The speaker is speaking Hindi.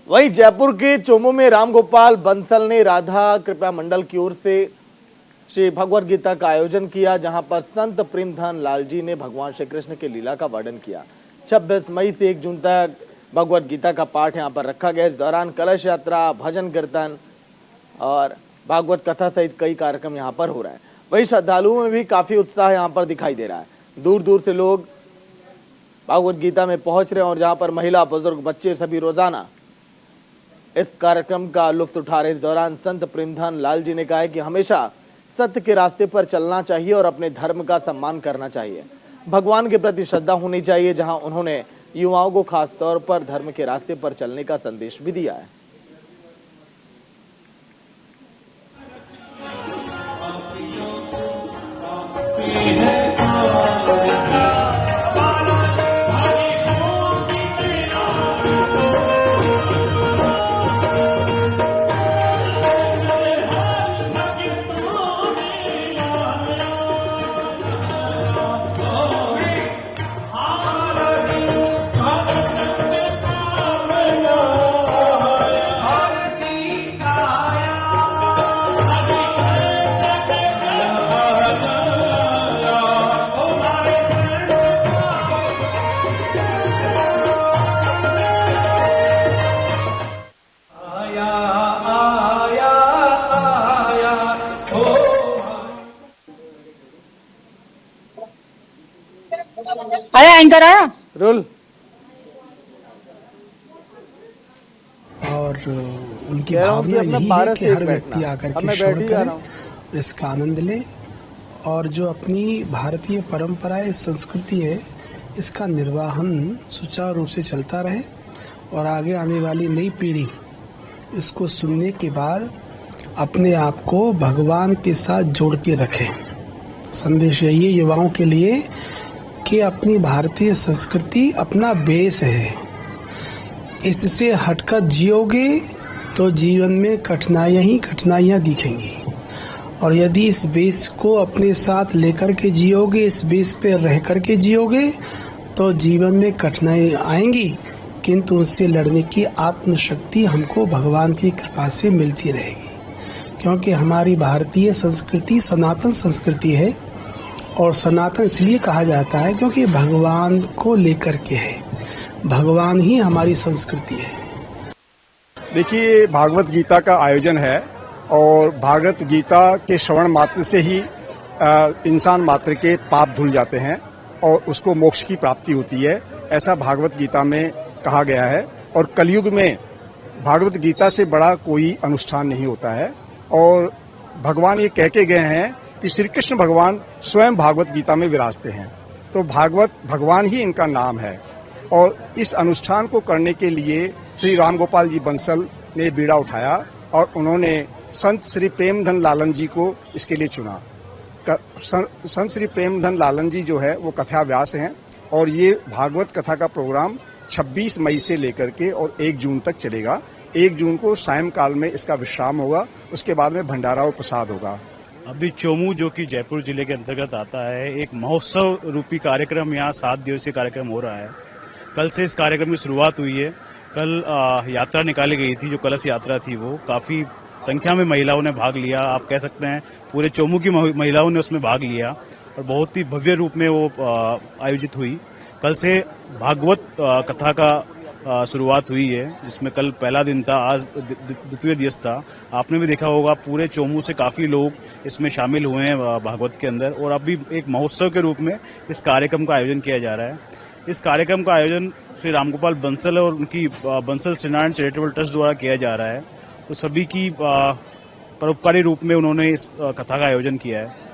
वहीं जयपुर के चोमू में रामगोपाल बंसल ने राधा कृपा मंडल की ओर से श्री भगवद गीता का आयोजन किया, जहां पर संत प्रेमधन लाल जी ने भगवान श्री कृष्ण की लीला का वर्णन किया। 26 मई से 1 जून तक भगवद गीता का पाठ यहां पर रखा गया। इस दौरान कलश यात्रा, भजन कीर्तन और भागवत कथा सहित कई कार्यक्रम यहां पर हो रहे हैं। वहीं श्रद्धालुओं में भी काफी उत्साह यहां पर दिखाई दे रहा है। दूर दूर से लोग भागवत गीता में पहुंच रहे हैं और जहां पर महिला, बुजुर्ग, बच्चे सभी रोजाना इस कार्यक्रम का लुत्फ उठा रहे। इस दौरान संत प्रेमधन लाल जी ने कहा है कि हमेशा सत्य के रास्ते पर चलना चाहिए और अपने धर्म का सम्मान करना चाहिए। भगवान के प्रति श्रद्धा होनी चाहिए, जहां उन्होंने युवाओं को खास तौर पर धर्म के रास्ते पर चलने का संदेश भी दिया है। आया एंकर आया रोल और उनकी भावना यही है कि हर व्यक्ति आकर के श्रवण करे, इसका आनंद ले और जो अपनी भारतीय परंपराएं, संस्कृति है, इसका निर्वाहन सुचारू रूप से चलता रहे और आगे आने वाली नई पीढ़ी इसको सुनने के बाद अपने आप को भगवान के साथ जोड़ के रखे। संदेश यही है युवाओं के लिए कि अपनी भारतीय संस्कृति अपना बेस है, इससे हटकर जियोगे तो जीवन में कठिनाइयां ही कठिनाइयां दिखेंगी और यदि इस बेस को अपने साथ लेकर के जियोगे, इस बेस पे रह कर के जियोगे तो जीवन में कठिनाई आएंगी, किंतु उससे लड़ने की आत्मशक्ति हमको भगवान की कृपा से मिलती रहेगी। क्योंकि हमारी भारतीय संस्कृति सनातन संस्कृति है और सनातन इसलिए कहा जाता है क्योंकि भगवान को लेकर के है, भगवान ही हमारी संस्कृति है। देखिए, भागवत गीता का आयोजन है और भागवत गीता के श्रवण मात्र से ही इंसान मात्र के पाप धुल जाते हैं और उसको मोक्ष की प्राप्ति होती है, ऐसा भागवत गीता में कहा गया है। और कलयुग में भागवत गीता से बड़ा कोई अनुष्ठान नहीं होता है और भगवान ये कह के गए हैं कि श्री कृष्ण भगवान स्वयं भागवत गीता में विराजते हैं, तो भागवत भगवान ही इनका नाम है। और इस अनुष्ठान को करने के लिए श्री रामगोपाल जी बंसल ने बीड़ा उठाया और उन्होंने संत श्री प्रेमधन लालन जी को इसके लिए चुना। संत श्री प्रेमधन लालन जी जो है वो कथा व्यास हैं और ये भागवत कथा का प्रोग्राम 26 मई से लेकर के और 1 जून तक चलेगा। 1 जून को सायंकाल में इसका विश्राम होगा, उसके बाद में भंडारा और प्रसाद होगा। अभी चोमू जो कि जयपुर जिले के अंतर्गत आता है, एक महोत्सव रूपी कार्यक्रम यहाँ 7 दिवसीय कार्यक्रम हो रहा है। कल से इस कार्यक्रम की शुरुआत हुई है। कल यात्रा निकाली गई थी, जो कलश यात्रा थी, वो काफी संख्या में महिलाओं ने भाग लिया। आप कह सकते हैं पूरे चोमू की महिलाओं ने उसमें भाग लिया और बहुत ही भव्य रूप में वो आयोजित हुई। कल से भागवत कथा का शुरुआत हुई है, जिसमें कल पहला दिन था, आज द्वितीय दिवस था। आपने भी देखा होगा पूरे चोमू से काफी लोग इसमें शामिल हुए हैं भागवत के अंदर और अभी एक महोत्सव के रूप में इस कार्यक्रम का आयोजन किया जा रहा है। इस कार्यक्रम का आयोजन श्री रामगोपाल बंसल और उनकी बंसल श्रीनारायण चैरिटेबल ट्रस्ट द्वारा किया जा रहा है। तो सभी की परोपकारी रूप में उन्होंने इस कथा का आयोजन किया है।